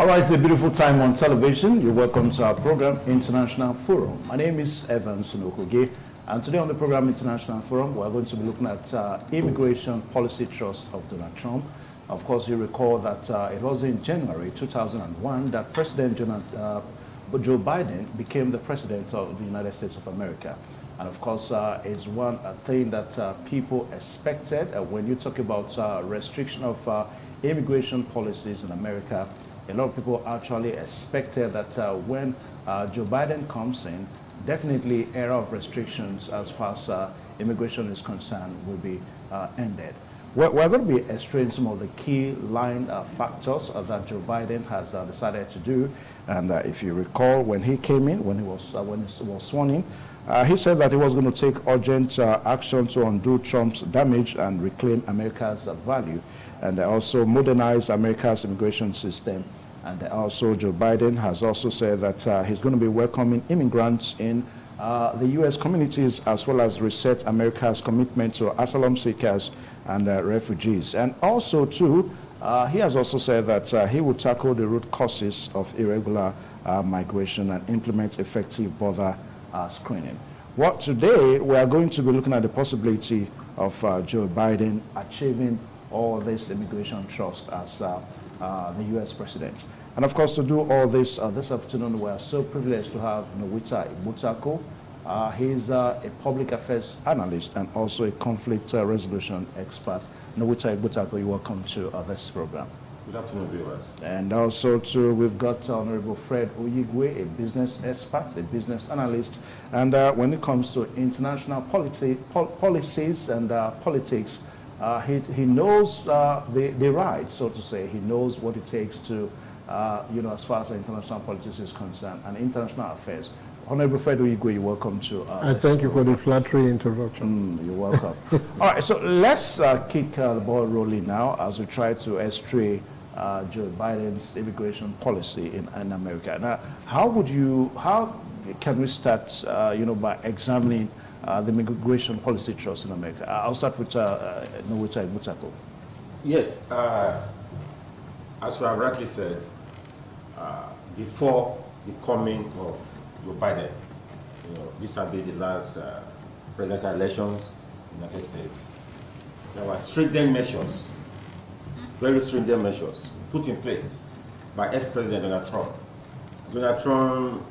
All right, it's a beautiful time on television. You're welcome to our program, International Forum. My name is Evan Sunokoge, and today on the program, International Forum, we're going to be looking at immigration policy trust of Donald Trump. Of course, you recall that it was in January 2001 that President Joe Biden became the president of the United States of America. And of course, is one thing that people expected when you talk about restriction of immigration policies in America. A lot of people actually expected that when Joe Biden comes in, definitely era of restrictions as far as immigration is concerned will be ended. We're going to be extracting some of the key line factors that Joe Biden has decided to do. And if you recall, when he came in, when he was sworn in, he said that he was going to take urgent action to undo Trump's damage and reclaim America's value, and also modernize America's immigration system. And also Joe Biden has also said that he's going to be welcoming immigrants in the U.S. communities, as well as reset America's commitment to asylum seekers and refugees. And also, too, he has also said that he will tackle the root causes of irregular migration and implement effective border screening. Well, today we are going to be looking at the possibility of Joe Biden achieving all this immigration trust as the U.S. president. And of course, to do all this this afternoon, we are so privileged to have Nwita Ibutako. He's a public affairs analyst and also a conflict resolution expert. Nwita Ibutako, you're welcome to this program. Good afternoon, viewers. And also, too, we've got Honorable Fred Oyigwe, a business expert, a business analyst. And when it comes to international policies and politics, he knows the right, so to say. He knows what it takes to, as far as international politics is concerned and international affairs. Honorable Fred Oyigwe, you're welcome to I thank you for the flattering introduction. You're welcome. All right, so let's kick the ball rolling now as we try to estray Joe Biden's immigration policy in America. Now, how can we start, by examining the immigration policy trust in America? I'll start with Nwita Ibutako. Yes, as you have rightly said, before the coming of Joe Biden, vis-a-vis the last presidential elections in the United States, there were stringent measures, very stringent measures, put in place by ex-President Donald Trump. Donald Trump's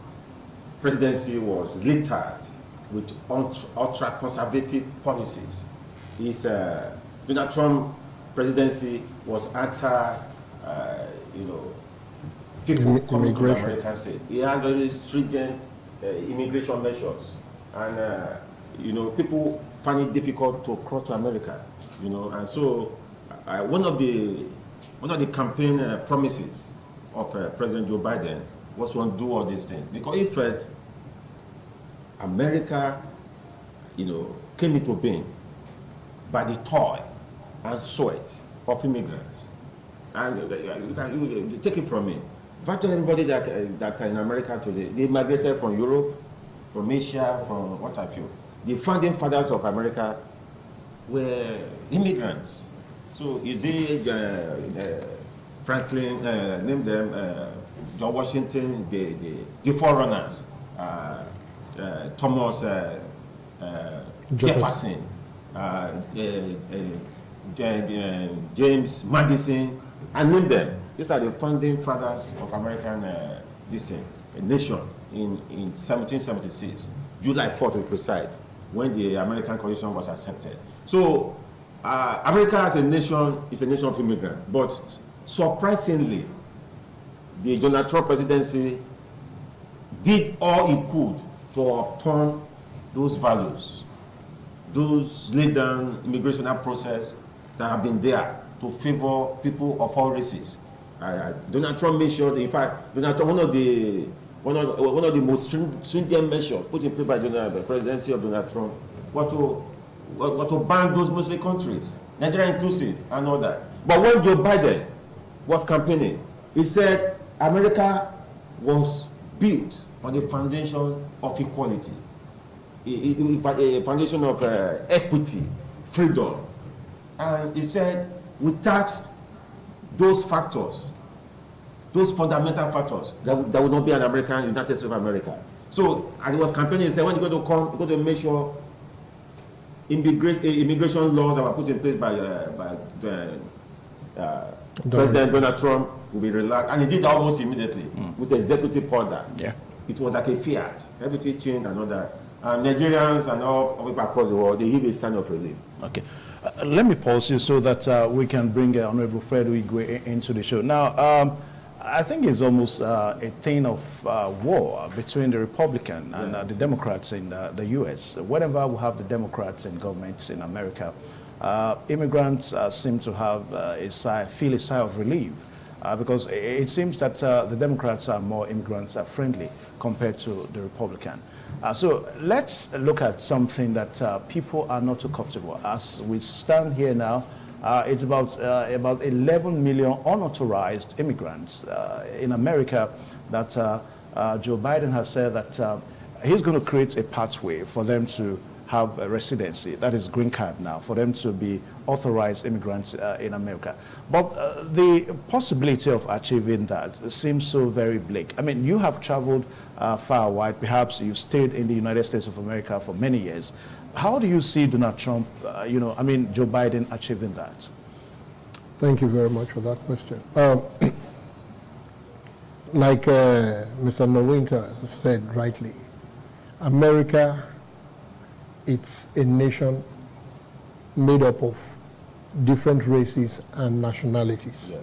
presidency was littered with ultra-conservative policies. Donald Trump's presidency was people coming to the American state. He had very stringent immigration measures, and people find it difficult to cross to America. And so one of the campaign promises of President Joe Biden was to undo all these things, because he felt America, came into being by the toil and sweat of immigrants. And you take it from me. Virtually everybody that are in America today, they migrated from Europe, from Asia, from what have you. The founding fathers of America were immigrants. So is it Franklin, name them, George Washington, the forerunners, Thomas Jefferson, James Madison, and name them. These are the founding fathers of American nation in 1776, July 4th to be precise, when the American Constitution was accepted. So America as a nation is a nation of immigrants, but surprisingly, the Donald Trump presidency did all it could to upturn those values, those laid-down immigration process that have been there to favor people of all races. Donald Trump made sure that, in fact, Donald Trump, one of the most stringent measures put in place by the presidency of Donald Trump was to ban those Muslim countries, Nigeria inclusive, and all that. But when Joe Biden was campaigning, he said America was built on the foundation of equality, a foundation of equity, freedom. And he said without those factors, those fundamental factors, there will not be an American United States of America. So as he was campaigning, he said, when you go to make sure immigration laws that were put in place by President Donald Trump will be relaxed. And he did that almost immediately with the executive order. Yeah. It was like a fiat. Everything changed and all that. Nigerians and all people across the world, they heave a sign of relief. Okay. Let me pause you so that we can bring Honorable Fred Uigwe into the show. Now, I think it's almost a thing of war between the Republican and the Democrats in the U.S. Whenever we have the Democrats in governments in America, immigrants seem to have feel a sigh of relief because it seems that the Democrats are more immigrant-friendly compared to the Republican. So let's look at something that people are not too comfortable. As we stand here now, it's about 11 million unauthorized immigrants in America that Joe Biden has said that he's going to create a pathway for them to have a residency, that is green card now, for them to be authorized immigrants in America. But the possibility of achieving that seems so very bleak. I mean, you have traveled far wide. Perhaps you've stayed in the United States of America for many years. How do you see Donald Trump, Joe Biden achieving that? Thank you very much for that question. Like Mr. Nowinter said rightly, America, it's a nation made up of different races and nationalities. Yes.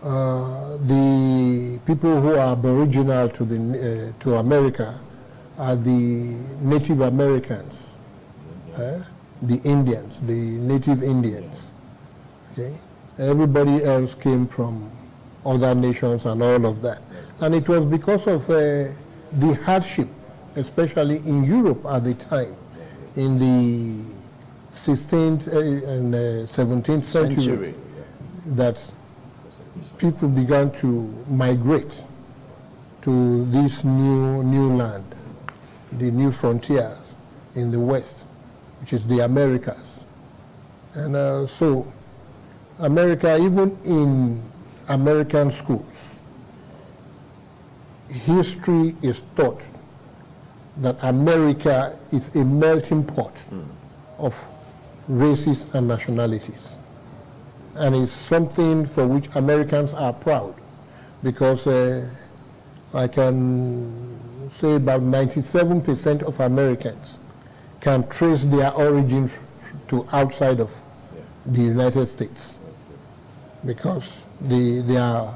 The people who are aboriginal to America are the Native Americans, the Indians, the Native Indians. Okay? Everybody else came from other nations and all of that. And it was because of the hardship, especially in Europe at the time, in the 16th and 17th century, that people began to migrate to this new land, the new frontiers in the West, which is the Americas. And so America, even in American schools, history is taught that America is a melting pot of races and nationalities. And it's something for which Americans are proud, because I can say about 97% of Americans can trace their origins to outside of the United States, because their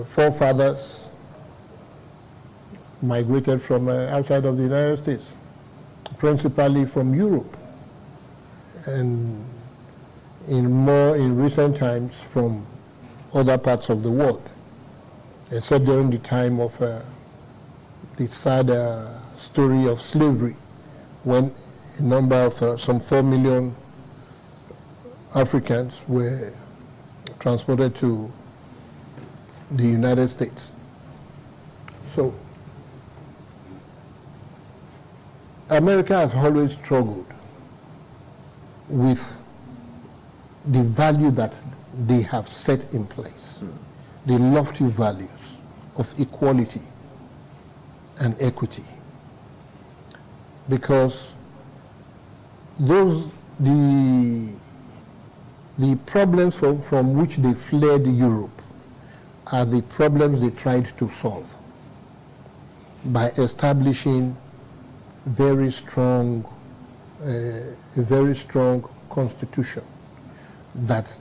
forefathers migrated from outside of the United States, principally from Europe, and in recent times from other parts of the world, except during the time of the sad story of slavery, when a number of some 4 million Africans were transported to the United States. So America has always struggled with the value that they have set in place, the lofty values of equality and equity, because the problems from which they fled Europe are the problems they tried to solve by establishing a very strong constitution that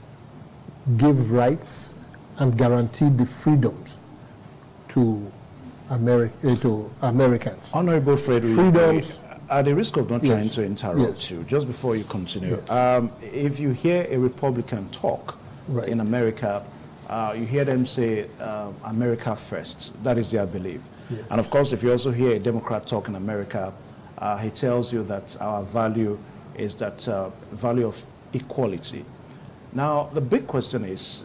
gave rights and guaranteed the freedoms to Americans. Honorable Fred, freedoms. At the risk of not trying to interrupt you, just before you continue, if you hear a Republican talk in America, you hear them say America first. That is their belief. And of course, if you also hear a Democrat talk in America, he tells you that our value is that value of equality. Now, the big question is,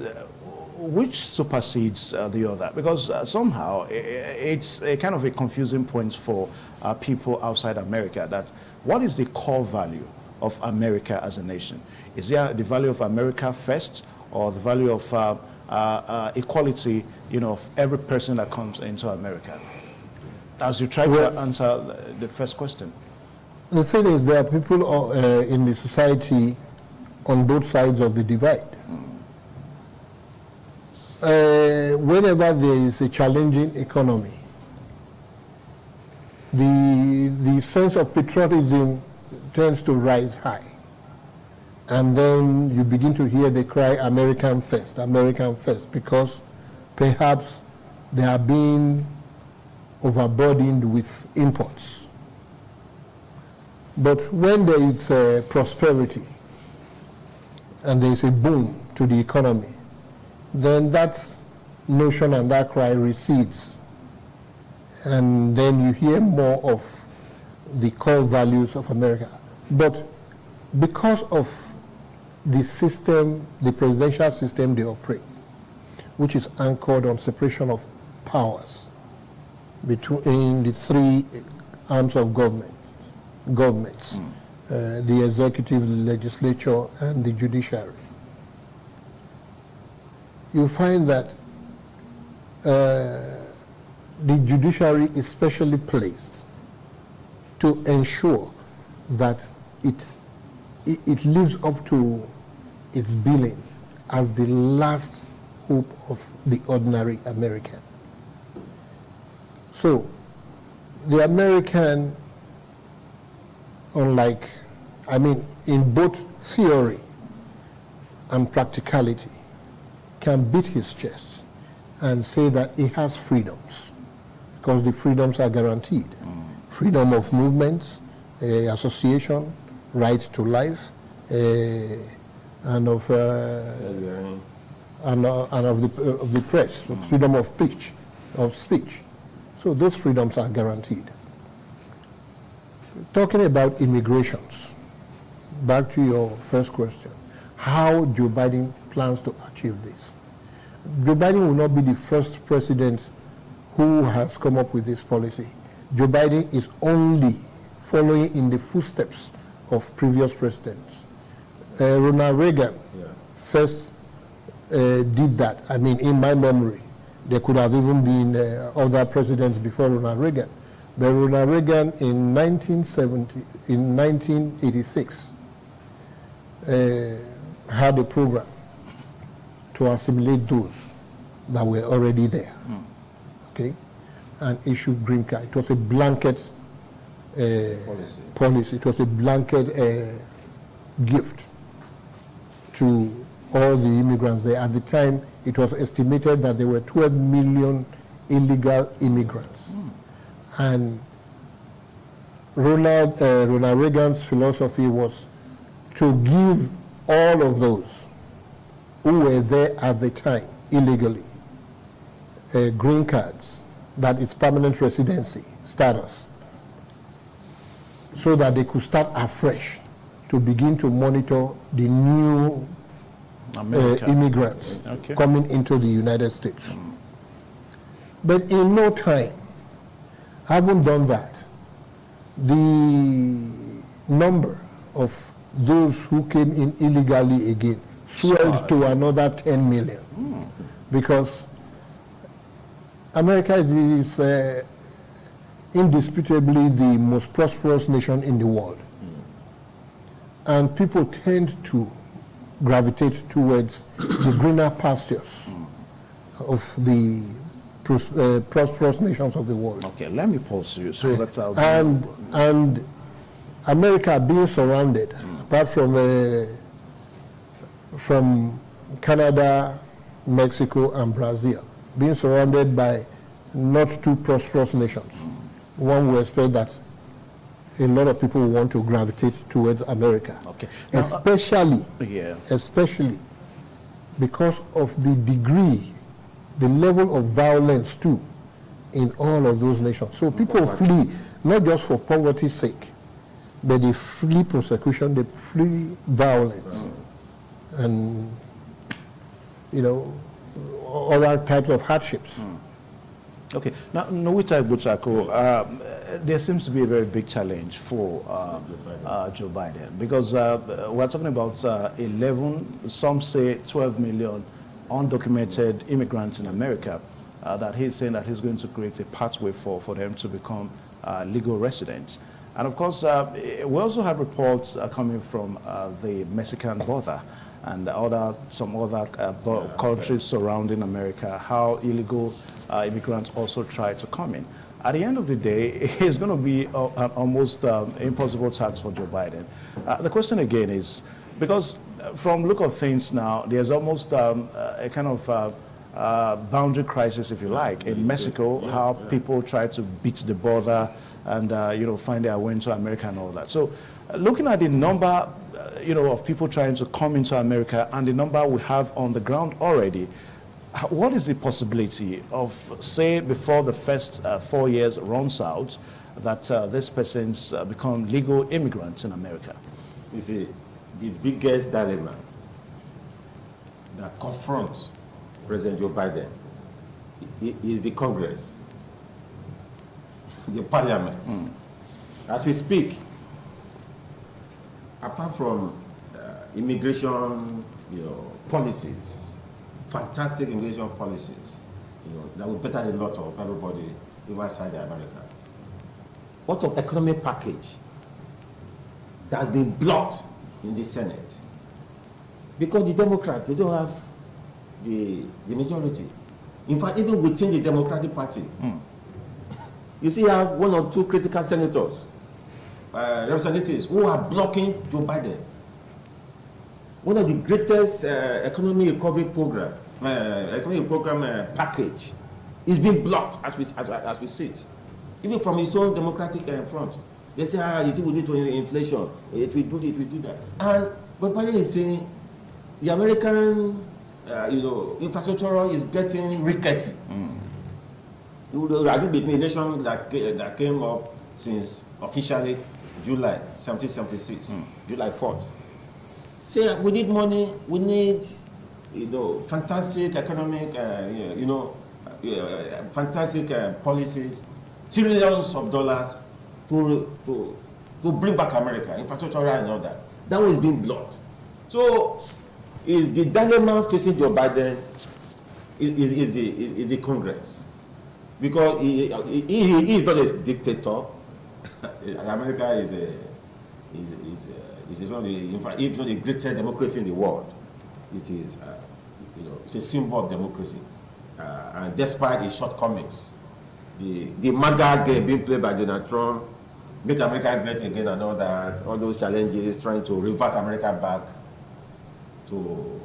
which supersedes the other? Because somehow it's a kind of a confusing point for people outside America, that what is the core value of America as a nation? Is there the value of America first, or the value of equality, of every person that comes into America? As you try to answer the first question. The thing is, there are people in the society on both sides of the divide. Whenever there is a challenging economy, the sense of patriotism tends to rise high. And then you begin to hear the cry, American first, because perhaps they are being overburdened with imports. But when there is prosperity and there is a boom to the economy, then that notion and that cry recedes. And then you hear more of the core values of America. But because of the system, the presidential system they operate, which is anchored on separation of powers between the three arms of governments, the executive, the legislature, and the judiciary, you find that the judiciary is specially placed to ensure that it lives up to its billing as the last hope of the ordinary American. So the American, in both theory and practicality, can beat his chest and say that he has freedoms, because the freedoms are guaranteed. Freedom of movement, association, right to life, and of the press, freedom of speech. So those freedoms are guaranteed. Talking about immigrations, back to your first question, how Joe Biden plans to achieve this. Joe Biden will not be the first president who has come up with this policy. Joe Biden is only following in the footsteps of previous presidents. Ronald Reagan first did that. In my memory, there could have even been other presidents before Ronald Reagan. But Ronald Reagan in 1986 had a program to assimilate those that were already there, okay, and issued green card. It was a blanket policy. It was a blanket gift to all the immigrants there. At the time, it was estimated that there were 12 million illegal immigrants. And Ronald Reagan's philosophy was to give all of those who were there at the time illegally green cards, that is permanent residency status, so that they could start afresh to begin to monitor the new immigrants coming into the United States. But in no time, having done that, the number of those who came in illegally again swelled to another 10 million. Because America is indisputably the most prosperous nation in the world. And people tend to gravitate towards the greener pastures of the prosperous nations of the world. Okay, let me pause you so that I'll and America being surrounded, apart from Canada, Mexico, and Brazil, being surrounded by not too prosperous nations, one would expect that a lot of people want to gravitate towards America. Okay. Now, especially because of the degree, the level of violence too in all of those nations. So people flee, not just for poverty's sake, but they flee persecution, they flee violence, and other types of hardships. Okay, now Nwita Buchako, there seems to be a very big challenge for Joe Biden, because we're talking about 11, some say 12 million undocumented immigrants in America, that he's saying that he's going to create a pathway for them to become legal residents. And of course, we also have reports coming from the Mexican border and some other countries surrounding America, how illegal immigrants also try to come in. At the end of the day, it's going to be an almost impossible task for Joe Biden. The question again is, because from look of things now, there's almost a kind of boundary crisis, if you like, in Mexico, how people try to beat the border and find their way into America and all that. So looking at the number of people trying to come into America and the number we have on the ground already, what is the possibility of, say, before the first 4 years runs out, that these persons become legal immigrants in America? You see, the biggest dilemma that confronts President Joe Biden is the Congress, the Parliament. As we speak, apart from immigration, policies, fantastic immigration policies, that will better the lot of everybody outside America. What of economic package that has been blocked in the Senate? Because the Democrats, they don't have the majority. In fact, even within the Democratic Party, you see, you have one or two critical senators, representatives who are blocking Joe Biden. One of the greatest economic recovery program, package is being blocked as we sit. Even from his own Democratic front. They say, you think we need to inflation, it will do that. But Biden is saying the American infrastructure is getting rickety. You would agree between nations that came up since officially July 1776, July 4th. Say we need money, we need fantastic economic, fantastic policies, trillions of dollars to bring back America, infrastructure and all that. That one is being blocked. So is the dilemma facing Joe Biden is the Congress, because he is not a dictator. America is one of the, if not the greatest democracy in the world. It is, it's a symbol of democracy. And despite its shortcomings, the MAGA game being played by Donald Trump, make America great again and all that, all those challenges, trying to reverse America back to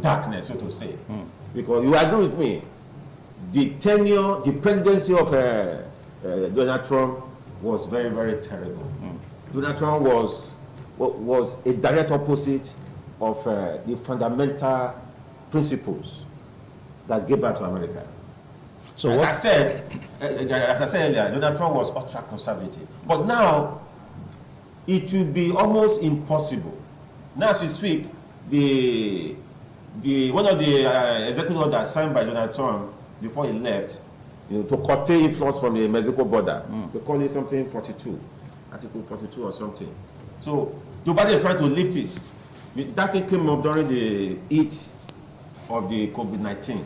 darkness, so to say. Because you agree with me, the presidency of Donald Trump was very, very terrible. Donald Trump was a direct opposite of the fundamental principles that gave birth to America. So as I said earlier, Donald Trump was ultra conservative. But now it will be almost impossible. Now as we speak, one of the executive orders signed by Donald Trump before he left, to curtail influence from the Mexico border, they call it something 42, Article 42 or something. So Joe Biden is trying to lift it. That thing came up during the heat of the COVID-19,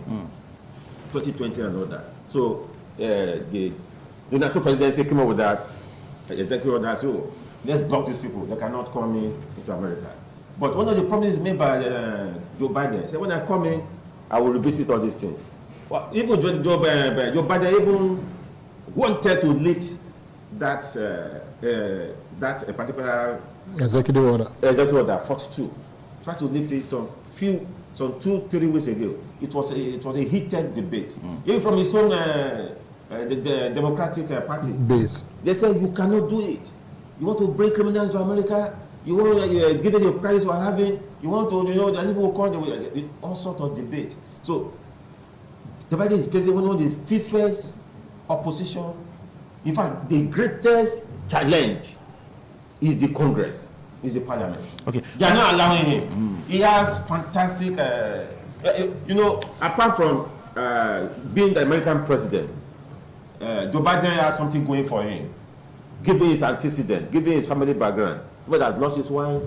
2020 and all that. So the Donald Trump presidency came up with that executive order. So let's block these people. They cannot come into America. But one of the promises made by Joe Biden said, when I come in, I will revisit all these things. Well, even Joe Biden even wanted to lift that particular executive order 42. Tried to lift it some 2-3 weeks ago. It was a heated debate. Even from his own the Democratic Party base. They said you cannot do it. You want to bring criminals to America. You want given the price we're having. You want to there's people who come all sorts of debate. So the Biden is facing one of the stiffest opposition. In fact, the greatest challenge is the Congress, is the Parliament. Okay, they are not allowing him. He has fantastic, apart from being the American president, Joe Biden has something going for him, given his antecedent, given his family background. But has lost his wife,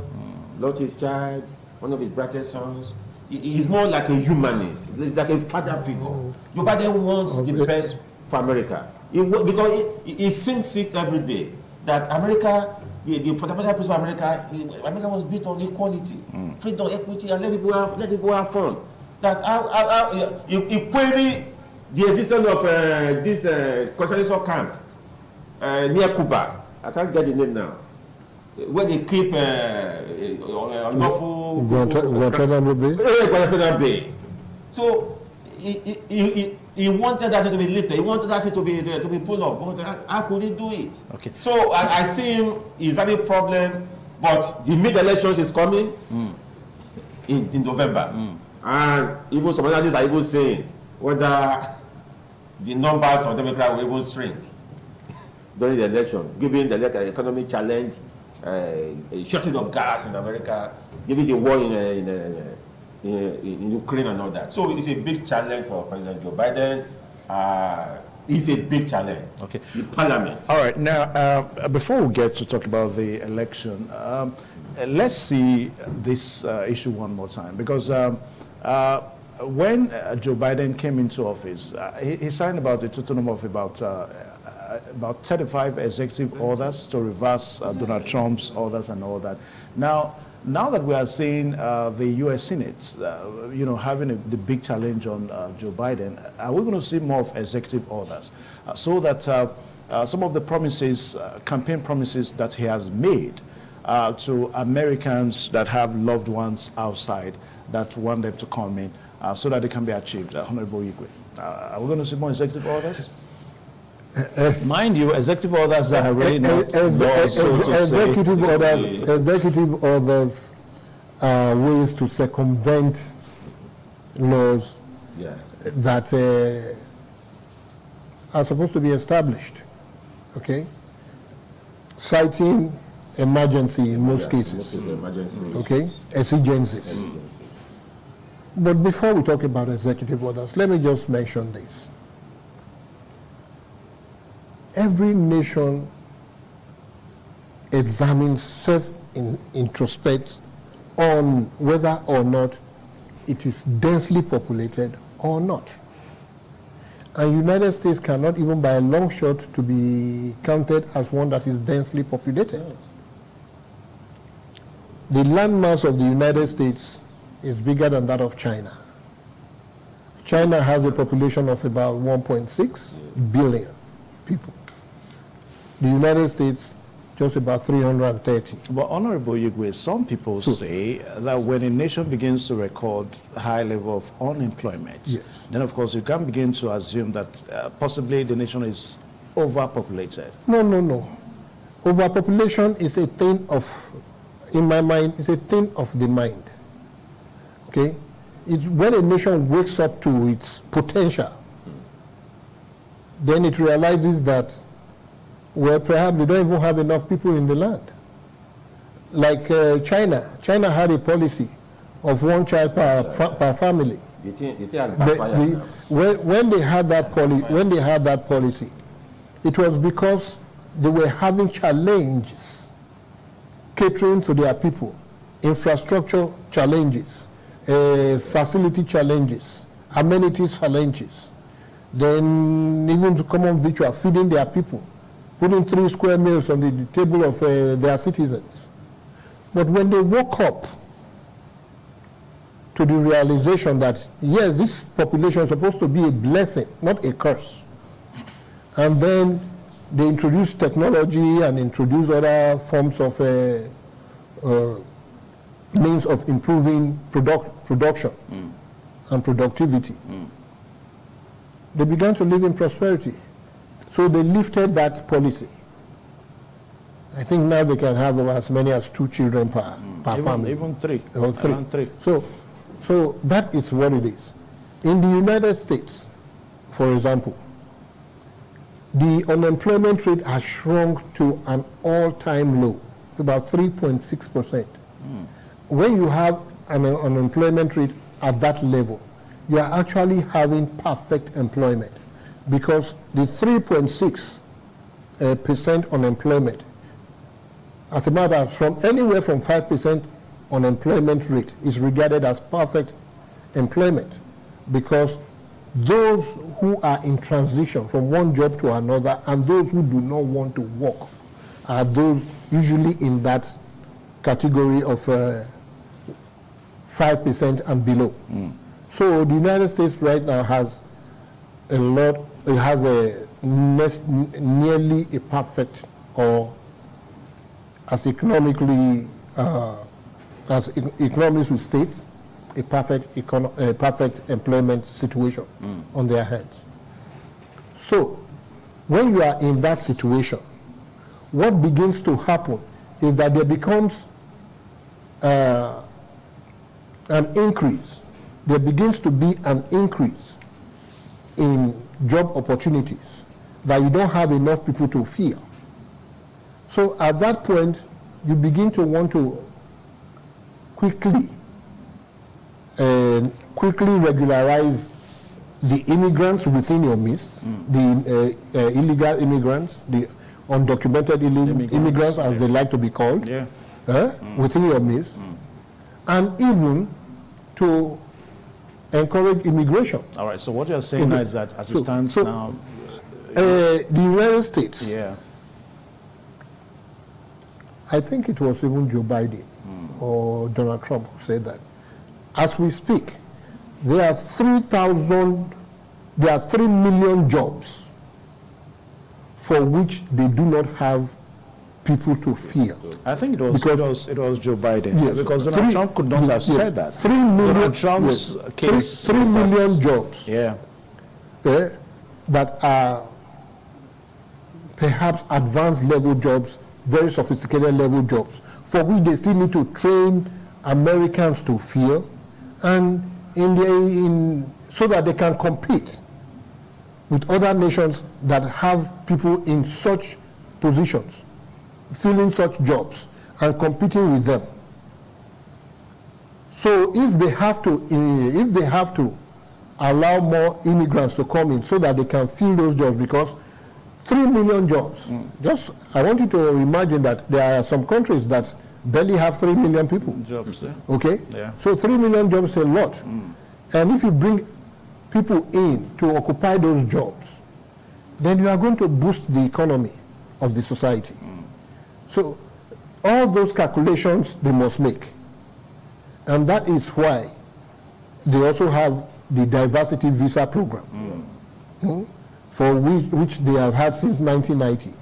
lost his child, one of his brightest sons. He's more like a humanist. He's like a father figure. Joe Biden wants the best for America. Because he sings it every day that America, the fundamental principle of America, America was built on equality, freedom, equity, and let people have fun. That you query the existence of this concentration camp near Cuba. I can't get the name now. Where they keep unlawful Guantanamo Bay. So he wanted that to be lifted. He wanted that to be pulled off. But how could he do it? Okay. So I see him. He's having a problem. But the mid-elections is coming in November, and even some analysts are even saying whether the numbers of Democrats will even shrink during the election, given the economic challenge, a shortage of gas in America, given the war in Ukraine and all that. So it's a big challenge for President Joe Biden. It's a big challenge. Okay. The parliament. All right. Now, before we get to talk about the election, let's see this issue one more time. Because when Joe Biden came into office, he signed about a total number of about 35 executive orders to reverse Donald Trump's orders and all that. Now that we are seeing the U.S. Senate, having the big challenge on Joe Biden, are we going to see more of executive orders so that some of the promises, campaign promises that he has made to Americans that have loved ones outside that want them to come in so that they can be achieved? Honorable Igwe, are we going to see more executive orders? Mind you, executive orders are really not executive orders. Executive orders are ways to circumvent laws that are supposed to be established. Okay, citing emergency in most cases. Okay, exigencies. But before we talk about executive orders, let me just mention this. Every nation examines self-introspects on whether or not it is densely populated or not. And the United States cannot even by a long shot to be counted as one that is densely populated. The landmass of the United States is bigger than that of China. China has a population of about 1.6 billion people. The United States, just about 330. But Honorable Igwe, some people say that when a nation begins to record high level of unemployment, then of course you can begin to assume that possibly the nation is overpopulated. No. Overpopulation is a thing of, in my mind, it's a thing of the mind. Okay? It's when a nation wakes up to its potential, then it realizes that, well, perhaps they don't even have enough people in the land. Like China. China had a policy of one child per family. When they had that policy, it was because they were having challenges catering to their people, infrastructure challenges, facility challenges, amenities challenges, then even to common virtual, feeding their people, putting 3 square meals on the table of their citizens. But when they woke up to the realization that, yes, this population is supposed to be a blessing, not a curse, and then they introduced technology and introduced other forms of means of improving production and productivity, they began to live in prosperity. So they lifted that policy. I think now they can have as many as 2 children per family. Even 3. Or 3. So that is what it is. In the United States, for example, the unemployment rate has shrunk to an all-time low, about 3.6%. When you have an unemployment rate at that level, you are actually having perfect employment, because the 3.6% unemployment, as a matter of from anywhere from 5% unemployment rate is regarded as perfect employment, because those who are in transition from one job to another and those who do not want to work are those usually in that category of 5% and below. So the United States right now has nearly a perfect, or as economically, as economists would state, a perfect employment situation on their hands. So when you are in that situation, what begins to happen is that there becomes an increase. There begins to be an increase in job opportunities that you don't have enough people to fill. So at that point, you begin to want to quickly regularize the immigrants within your midst, the illegal immigrants, the undocumented immigrants, as they like to be called, within your midst, and even to encourage immigration. All right, so what you're saying is that as it stands now... the United States, I think it was even Joe Biden or Donald Trump who said that, as we speak, there are 3 million jobs for which they do not have people to fill. I think it was Joe Biden, because Donald Trump could not have said that. 3 million, Donald Trump's case. 3 million jobs that are perhaps advanced level jobs, very sophisticated level jobs, for which they still need to train Americans to fill, and so that they can compete with other nations that have people in such positions, filling such jobs and competing with them. So if they have to allow more immigrants to come in so that they can fill those jobs, because 3 million jobs. I want you to imagine that there are some countries that barely have 3 million people. Jobs, okay? So 3 million jobs is a lot. And if you bring people in to occupy those jobs, then you are going to boost the economy of the society. So all those calculations they must make. And that is why they also have the diversity visa program, for which they have had since 1990.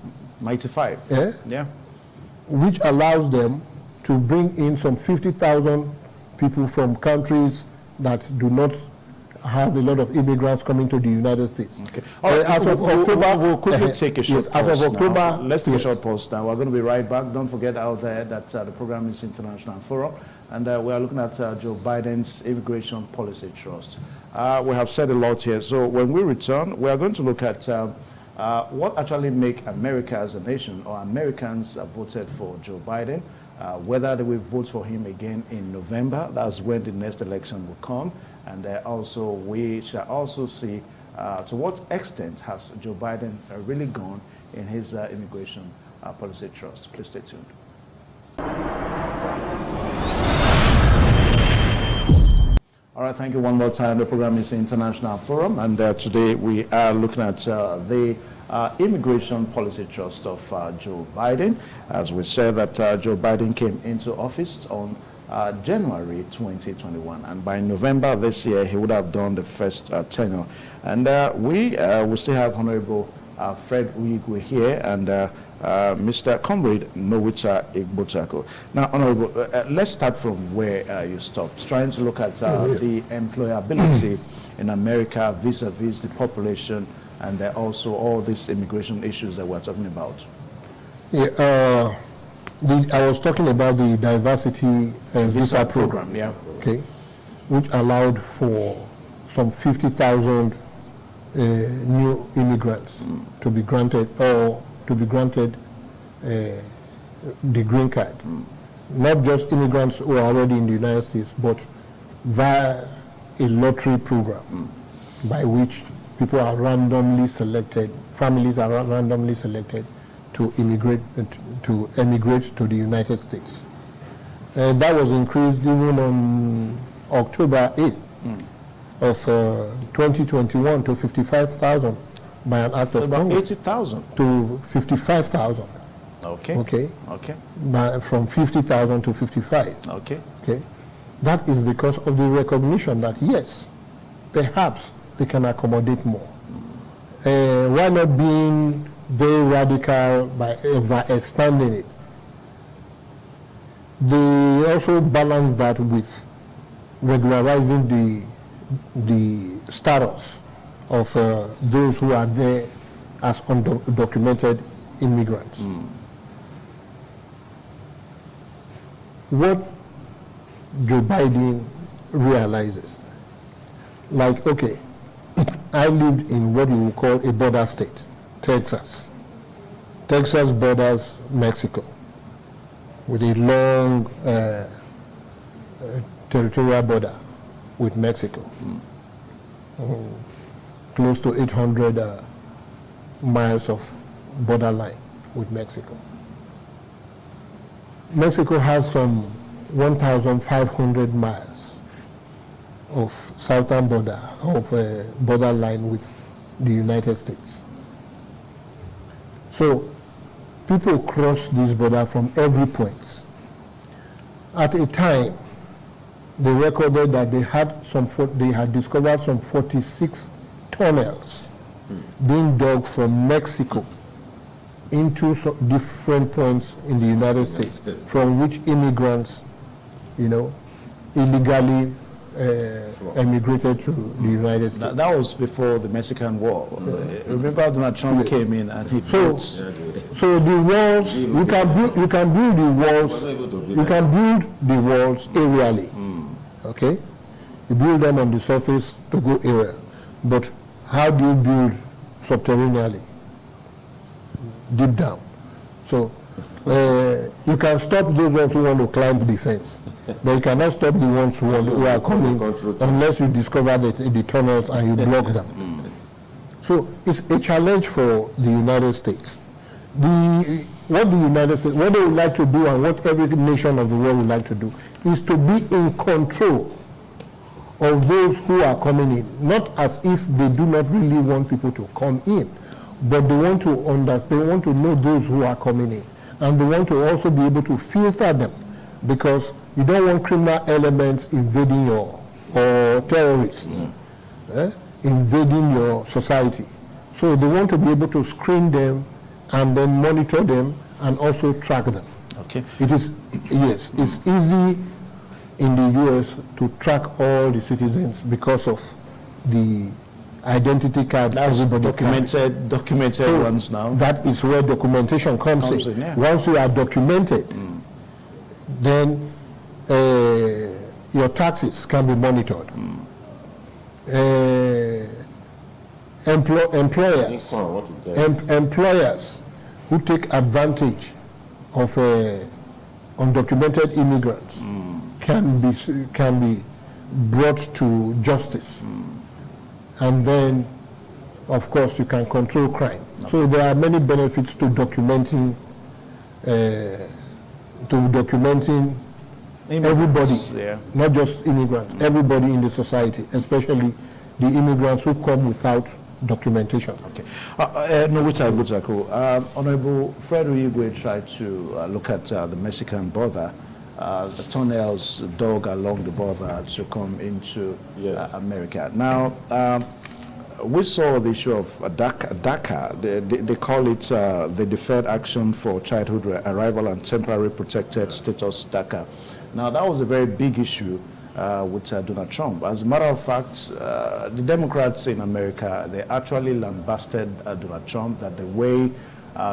95. Which allows them to bring in some 50,000 people from countries that do not have a lot of immigrants coming to the United States. Okay. All right, as of October, we'll quickly take a short pause. As of October, let's take a short pause now. We're going to be right back. Don't forget out there that the program is International Forum, and we are looking at Joe Biden's Immigration Policy Trust. We have said a lot here, so when we return, we are going to look at what actually make America as a nation, or Americans voted for Joe Biden, whether they will vote for him again in November. That's when the next election will come. And also, we shall also see to what extent has Joe Biden really gone in his immigration policy trust. Please stay tuned. All right, thank you one more time. The program is International Forum, and today we are looking at the immigration policy trust of Joe Biden. As we said, that Joe Biden came into office on January 2021, and by November this year he would have done the first tenure. And we still have Honorable Fred Uigwe here, and Mr. Comrade Nowita Igbotako. Now, Honorable, let's start from where you stopped, trying to look at the employability in America vis-a-vis the population, and also all these immigration issues that we're talking about. I was talking about the diversity visa program, okay, which allowed for some 50,000 new immigrants to be granted, or to be granted the green card. Not just immigrants who are already in the United States, but via a lottery program by which people are randomly selected, families are randomly selected to emigrate to the United States. And that was increased even on October 8th of 2021 to 55,000 by an act of About Congress. 80,000. To 55,000. Okay. Okay. Okay. From 50,000 to 55. Okay. Okay. That is because of the recognition that yes, perhaps they can accommodate more. Why not being very radical by expanding it? They also balance that with regularizing the status of those who are there as undocumented immigrants. What Joe Biden realizes, like, okay, I lived in what you would call a border state, Texas. Texas borders Mexico with a long territorial border with Mexico. Close to 800 miles of borderline with Mexico. Mexico has some 1,500 miles of southern border, of borderline with the United States. So people cross this border from every point. At a time, they recorded that they had discovered some 46 tunnels being dug from Mexico into different points in the United States, from which immigrants, illegally emigrated to the United States. That was before the Mexican War. Remember Donald Trump came in and he so the walls, you can build the walls, aerially. Okay? You build them on the surface to go aerial. But how do you build subterraneously? Deep down. So you can stop those ones who want to climb the fence, but you cannot stop the ones who are coming unless you discover the tunnels and you block them. So it's a challenge for the United States. What they would like to do, and what every nation of the world would like to do, is to be in control of those who are coming in, not as if they do not really want people to come in, but they want to understand, they want to know those who are coming in, and they want to also be able to filter them, because you don't want criminal elements invading or terrorists invading your society. So they want to be able to screen them and then monitor them and also track them. Okay. It's easy in the U.S. to track all the citizens because of the identity cards. That's everybody documented so ones now. That is where documentation comes in. Yeah. Once you are documented, then your taxes can be monitored. Employers who take advantage of undocumented immigrants can be brought to justice, and then, of course, you can control crime. Okay. So there are many benefits to documenting everybody, not just immigrants, everybody in the society, especially the immigrants who come without documentation. Okay. Honorable Fred Uyigwe tried to look at the Mexican border, the tunnels dug along the border to come into America. Now, we saw the issue of DACA. They call it the Deferred Action for Childhood Arrival and Temporary Protected Status, DACA. Now, that was a very big issue with Donald Trump. As a matter of fact, the Democrats in America, they actually lambasted Donald Trump that the way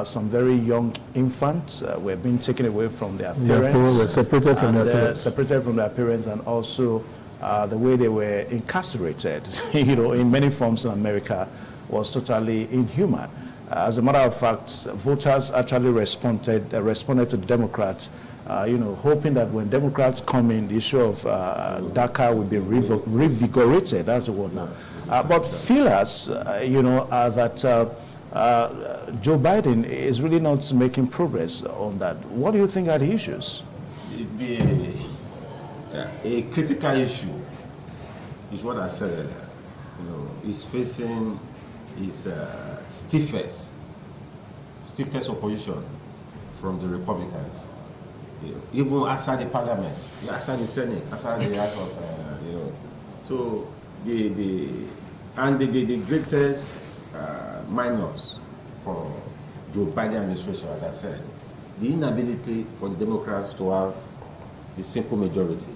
some very young infants were being taken away from their parents, separated from their parents, and also the way they were incarcerated, in many forms in America, was totally inhuman. As a matter of fact, voters actually responded to the Democrats, hoping that when Democrats come in, the issue of DACA will be revigorated, that's the word now. But feelers, are that Joe Biden is really not making progress on that. What do you think are the issues? a critical issue is what I said earlier. Is facing his stiffest opposition from the Republicans, even outside the Parliament, outside the Senate, outside the House of, So the greatest minus for Joe Biden administration, as I said, the inability for the Democrats to have a simple majority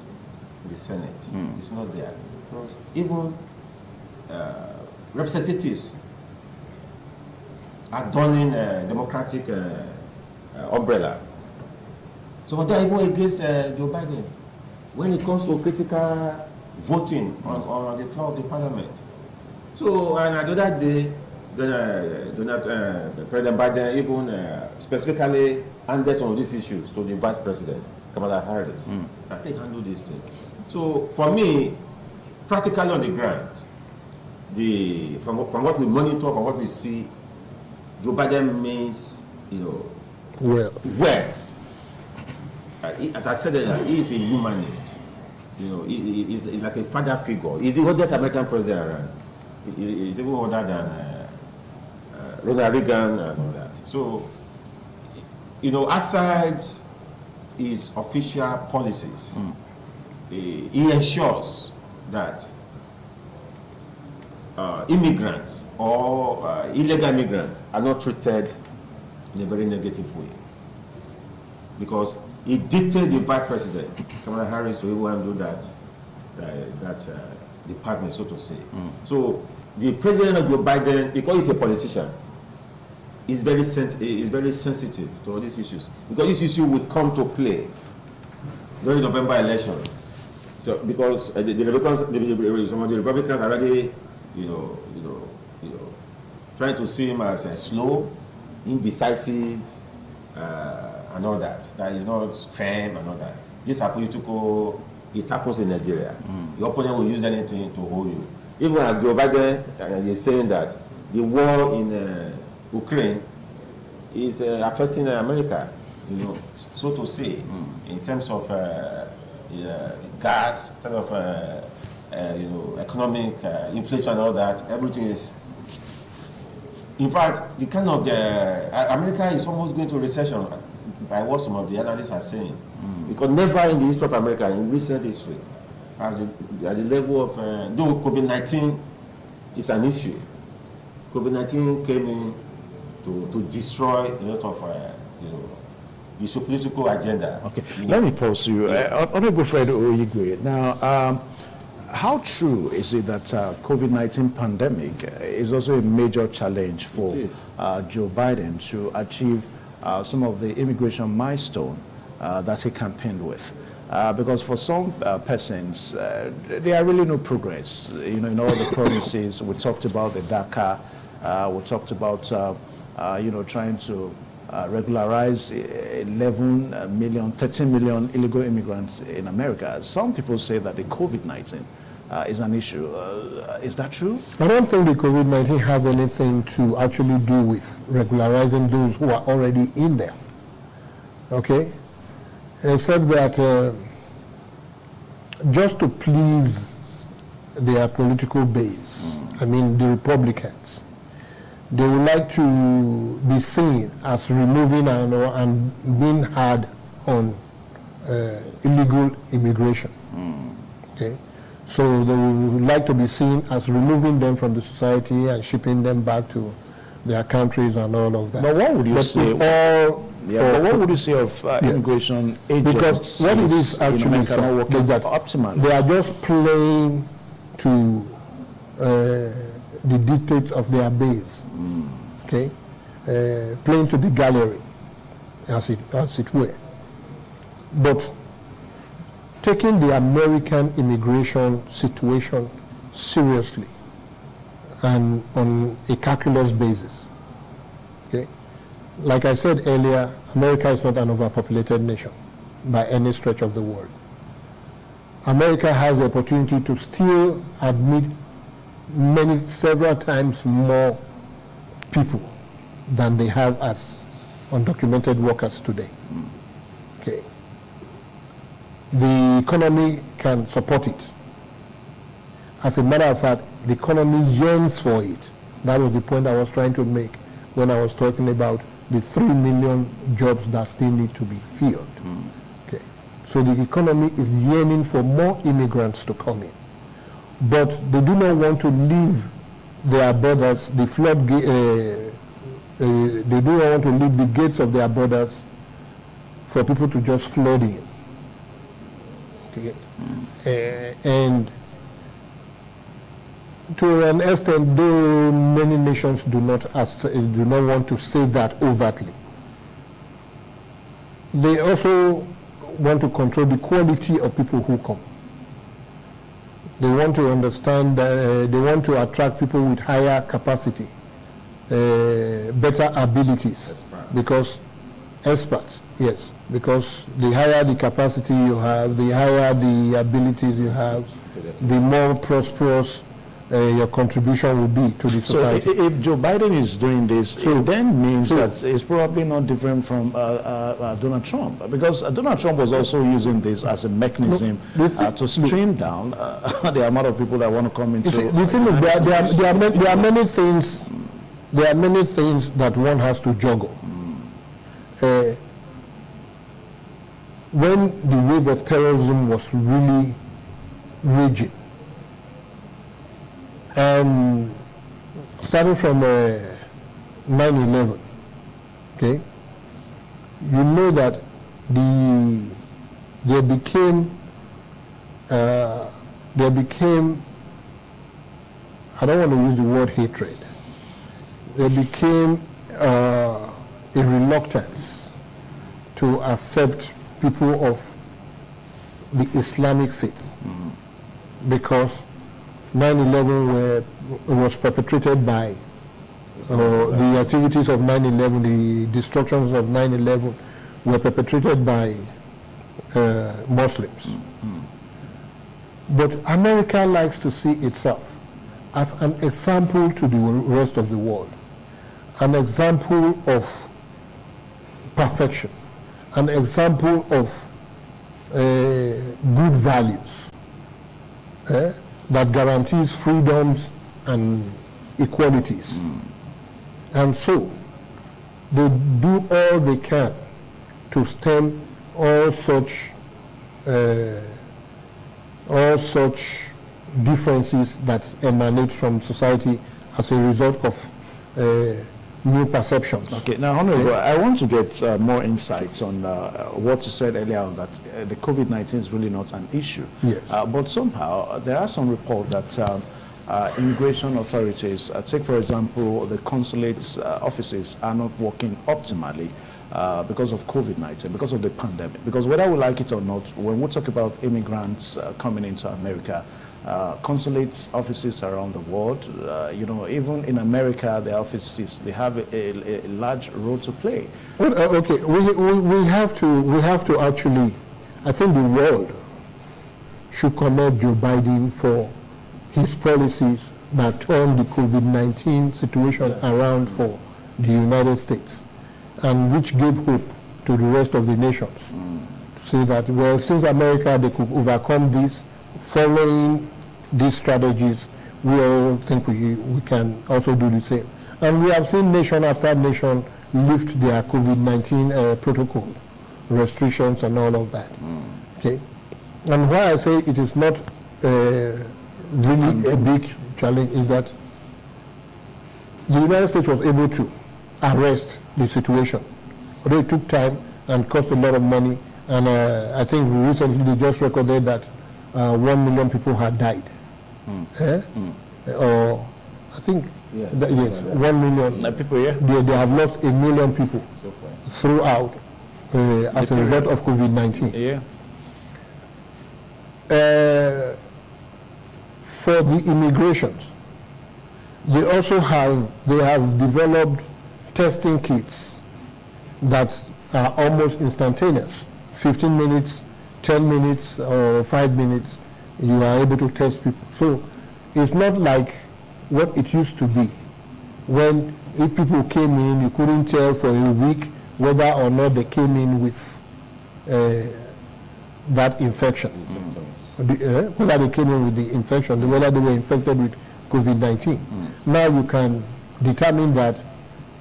in the Senate is not there. Because even representatives are donning Democratic umbrella. So they're even against Joe Biden when it comes to critical voting on the floor of the Parliament. So, and the other day, President Biden even specifically handed some of these issues to the Vice President, Kamala Harris. I think handle these things. So, for me, practically on the ground, from what we monitor, from what we see, Joe Biden means, well. As I said earlier, he is a humanist. He's like a father figure. He's the oldest American president around. He's even older than Ronald Reagan and all that. So, outside his official policies, he ensures that immigrants or illegal immigrants are not treated in a very negative way. Because he dictated the Vice President, Kamala Harris, to even handle that department, so to say. So the President of Joe Biden, because he's a politician, is very sensitive to all these issues. Because this issue will come to play during the November election. So because some of the Republicans are already, trying to see him as slow, indecisive, and all that. That is not firm and all that. These are political. It happens in Nigeria. Your opponent will use anything to hold you. Even as Joe Biden is saying that the war in Ukraine is affecting America, so to say, in terms of gas, in terms of economic inflation and all that. Everything is. In fact, the kind of America is almost going to recession, by what some of the analysts are saying, because never in the history of America, in recent history, at the level of though COVID-19 is an issue. COVID-19 came in to destroy a lot of the political agenda. Okay, let me pause you, Honorable Fred Oyigwe. Now, how true is it that COVID-19 pandemic is also a major challenge for Joe Biden to achieve some of the immigration milestone that he campaigned with? Because for some persons, there are really no progress. In all the promises, we talked about the DACA, we talked about trying to regularize 13 million illegal immigrants in America. Some people say that the COVID-19 is an issue. Is that true? I don't think the COVID-19 has anything to actually do with regularizing those who are already in there. Okay? Except that just to please their political base, I mean the Republicans, they would like to be seen as removing and being hard on illegal immigration. Okay? So they would like to be seen as removing them from the society and shipping them back to their countries and all of that. But what would you say? But what would you say of immigration agencies? Because what it is actually is that optimally. They are just playing to the dictates of their base, okay? Playing to the gallery, as it were. But taking the American immigration situation seriously and on a calculus basis, okay? Like I said earlier, America is not an overpopulated nation by any stretch of the word. America has the opportunity to still admit several times more people than they have as undocumented workers today. Okay. the economy can support it. As a matter of fact, the economy yearns for it. That was the point I was trying to make when I was talking about the 3 million jobs that still need to be filled. Okay. So the economy is yearning for more immigrants to come in. But they do not want to leave their borders, they do not want to leave the gates of their borders for people to just flood in. Okay. And to an extent, though many nations do not want to say that overtly, they also want to control the quality of people who come. They want to understand that they want to attract people with higher capacity, better abilities, because experts, yes, because the higher the capacity you have, the higher the abilities you have, the more prosperous your contribution will be to the society. So if Joe Biden is doing this, it then means that it's probably not different from Donald Trump, because Donald Trump was also using this as a mechanism to stream down the amount of people that want to come into. The thing is, there are many things. There are many things that one has to juggle. When the wave of terrorism was really raging, and starting from 9/11, okay, you know that there became I don't want to use the word hatred. There became a reluctance to accept people of the Islamic faith, because 9/11 was perpetrated by the activities of 9/11, the destructions of 9/11 were perpetrated by Muslims. But America likes to see itself as an example to the rest of the world, an example of perfection, an example of good values. That guarantees freedoms and equalities. And so they do all they can to stem all such differences that emanate from society as a result of new perceptions. Okay, now Honorable, I want to get more insights on what you said earlier on, that the COVID-19 is really not an issue. Yes. But somehow there are some reports that immigration authorities, take for example, the consulate offices are not working optimally because of COVID-19, because of the pandemic. Because whether we like it or not, when we talk about immigrants coming into America, consulate offices around the world, you know, even in America, their offices, they have a large role to play. Well, okay, we have to actually, I think the world should commend Joe Biden for his policies that turned the COVID-19 situation around for the United States, and which gave hope to the rest of the nations. To say that, well, since America, they could overcome this, following these strategies, we all think we can also do the same. And we have seen nation after nation lift their COVID-19 protocol, restrictions and all of that. Okay? And why I say it is not really a big challenge is that the United States was able to arrest the situation. Although it took time and cost a lot of money, and I think recently they just recorded that 1 million people had died. Or I think, yes, 1 million people, yeah? They have lost 1 million people throughout as a result of COVID-19. Yeah. For the immigrations, they have developed testing kits that are almost instantaneous. 15 minutes, 10 minutes, or 5 minutes, you are able to test people. So it's not like what it used to be, when if people came in, you couldn't tell for a week whether or not they came in with that infection. Whether they came in with the infection, whether they were infected with COVID-19. Now you can determine that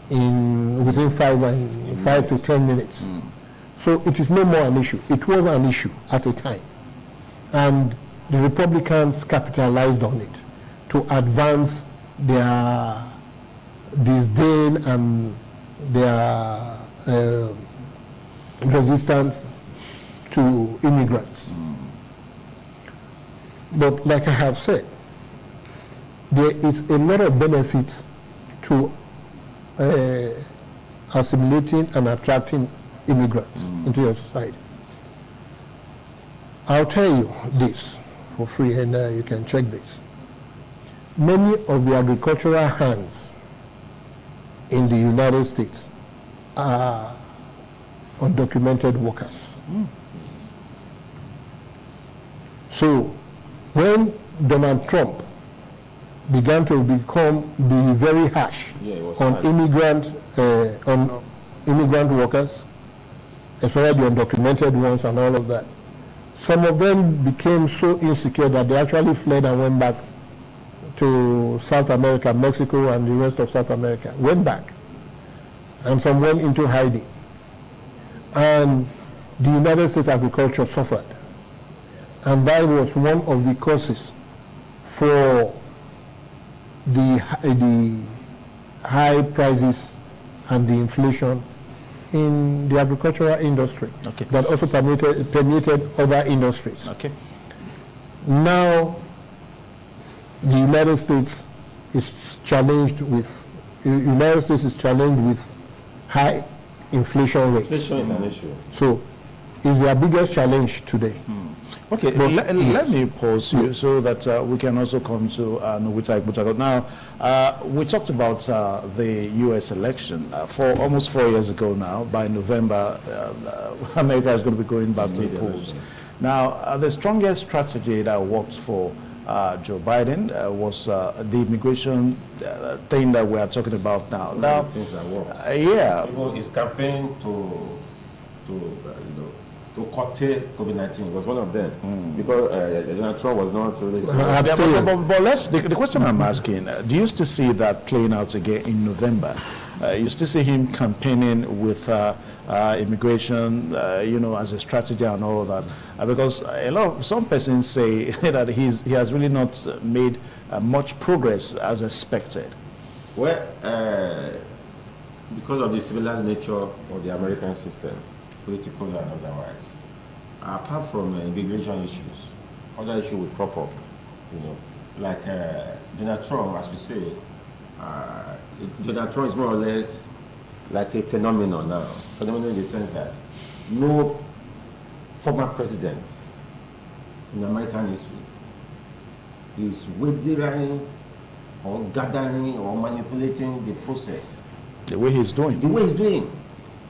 within 5 to 10 minutes. So it is no more an issue. It was an issue at a time. And the Republicans capitalized on it to advance their disdain and their resistance to immigrants. But like I have said, there is a lot of benefits to assimilating and attracting immigrants into your society. I'll tell you this for free, and you can check this. Many of the agricultural hands in the United States are undocumented workers. So when Donald Trump began to be very harsh on immigrant workers, especially the undocumented ones and all of that, some of them became so insecure that they actually fled and went back to South America, Mexico, and the rest of South America. Went back. And some went into hiding. And the United States agriculture suffered. And that was one of the causes for the high prices and the inflation in the agricultural industry that also permeated other industries. Now, the United States is challenged with high inflation rates. Inflation is an issue. So, it's their biggest challenge today. Okay, let me pause you so that we can also come to Nwita Igbutago. Now, we talked about the U.S. election. For almost 4 years ago now, by November, America is going to be going back to the polls. Now, the strongest strategy that works for Joe Biden was the immigration thing that we are talking about now. Now, things that work. Even his campaign to curtail COVID-19 was one of them, because Donald Trump was not really. But the question I'm asking: do you still see that playing out again in November? You still see him campaigning with immigration, as a strategy and all of that? Because some persons say that he has really not made much progress as expected. Well, because of the civilized nature of the American system, political and otherwise, apart from immigration issues, other issues will crop up. Like Donald Trump, as we say, Donald Trump is more or less like a phenomenon now. Phenomenon in the sense that no former president in American history is withering or gathering or manipulating the process. The way he's doing. The way he's doing.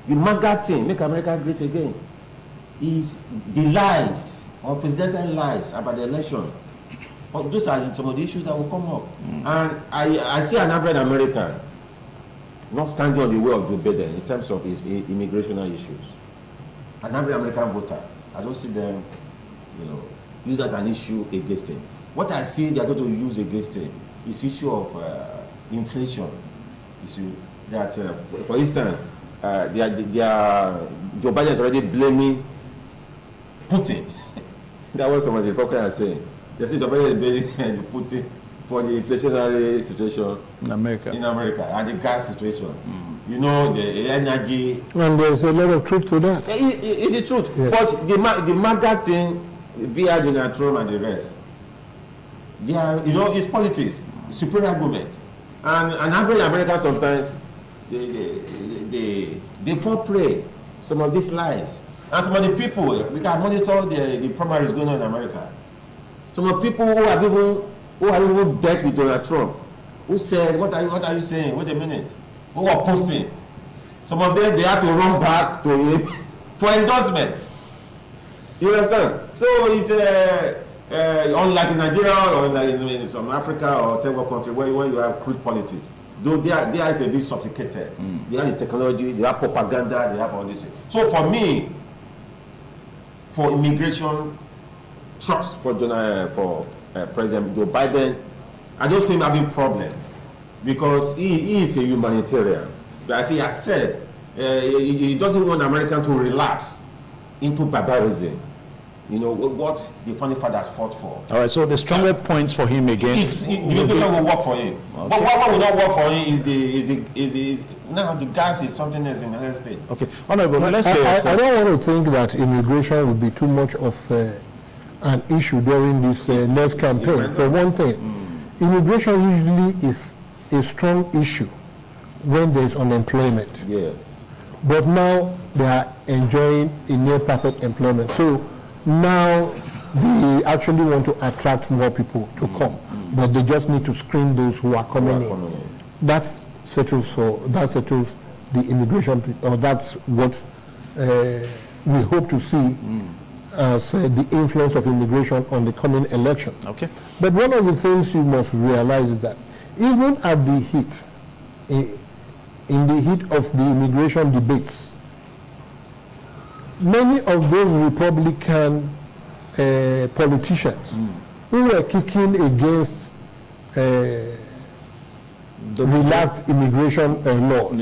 The MAGA thing, Make America Great Again, is the lies or presidential lies about the election. Those are some of the issues that will come up. And I see an average American not standing on the way of Joe Biden in terms of his immigration issues. An average American voter, I don't see them, use that as an issue against him. What I see they are going to use against him is issue of inflation. Issue that, for instance, Joe Biden is already blaming Putin. That's what some of the Republicans are saying. They say Joe Biden is blaming Putin for the inflationary situation in America and the gas situation. The energy. And there's a lot of truth to that. It's the truth. Yeah. But the MAGA thing, via Donald Trump and the rest, they are, it's politics, superior argument. And an average American sometimes, they fall prey some of these lies. And some of the people, we can monitor the primaries going on in America. Some of the people who have even bet with Donald Trump, who said, what are you saying? Wait a minute. Who are posting. Some of them, they have to run back to him for endorsement. You understand? So it's unlike in Nigeria or like in some Africa or third world country where you have crude politics. Though there is a bit sophisticated. They have the technology, they have propaganda, they have all this. So for me, for immigration trust for President Joe Biden, I don't see him having problem because he is a humanitarian. But as he has said, he doesn't want America to relapse into barbarism. You know, what the founding fathers fought for. All right, so the stronger points for him again. The immigration will work for him. Okay. But what will not work for him is now the gas is something else in the United States. Okay, Honorable, let's I don't want to think that immigration will be too much of an issue during this next campaign. For one thing, immigration usually is a strong issue when there's unemployment. Yes. But now they are enjoying a near perfect employment. So now they actually want to attract more people to come, but they just need to screen those who are coming in. That settles the immigration, or that's what we hope to see as the influence of immigration on the coming election. Okay. But one of the things you must realize is that even at the heat, in the heat of the immigration debates, many of those Republican politicians who were kicking against relaxed immigration laws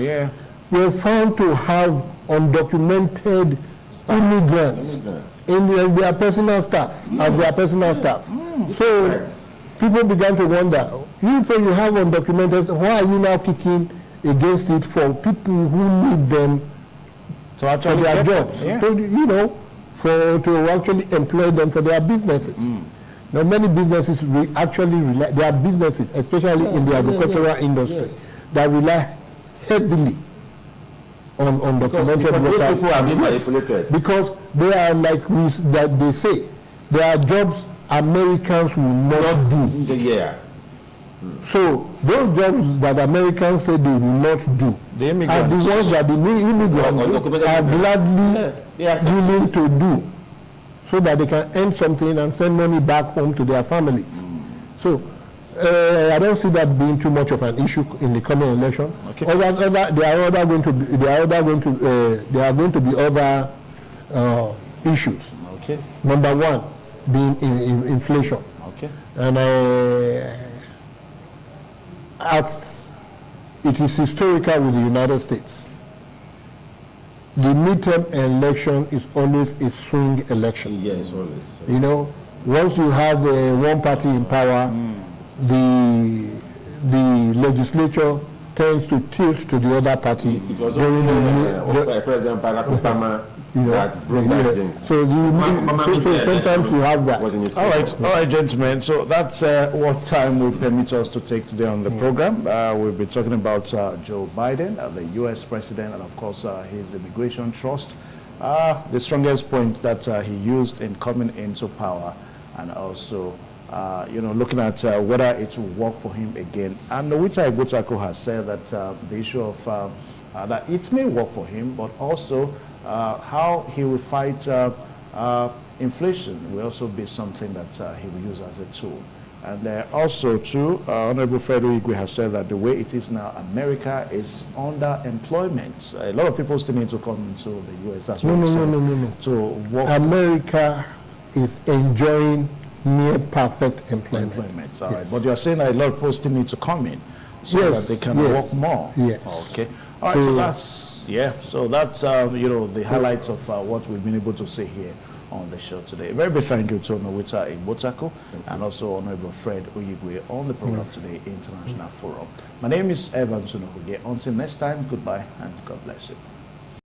were found to have undocumented immigrants in their personal staff, as their personal staff. So people began to wonder, you have undocumented, why are you now kicking against it for people who need them for their jobs, to actually employ them for their businesses. Now, many businesses there are businesses, especially in the agricultural industry, that rely heavily on undocumented workers. People are being manipulated. Because they are like that they say, there are jobs Americans will not do. So those jobs that Americans say they will not do are the ones that the immigrants are gladly willing to do, so that they can earn something and send money back home to their families. So I don't see that being too much of an issue in the coming election. Okay. There are going to be other issues. Okay. Number one being inflation. Okay. And as it is historical with the United States, the midterm election is always a swing election. Yes, always. You know, once you have one party in power, the legislature tends to tilt to the other party. It was during President Barack Obama that broke that jinx. So sometimes you have that. All right, gentlemen. So that's what time will permit us to take today on the program. We'll be talking about Joe Biden, the U.S. president, and of course his immigration trust. The strongest point that he used in coming into power, and also looking at whether it will work for him again. And Nwita Igbotako has said that the issue of that it may work for him, but also how he will fight inflation will also be something that he will use as a tool. And also, too, Honorable Frederick Igwe has said that the way it is now, America is underemployment. A lot of people still need to come into the U.S. That's what No. So America is enjoying near perfect employment. All right. But you're saying that a lot of people still need to come in so that they can work more. Yes. Okay. All right. So that's the highlights of what we've been able to see here on the show today. A very big thank you to Nwita Igbotako and also Honorable Fred Oyigwe on the program today, International Forum. My name is Evan Sunokuge. Until next time, goodbye and God bless you.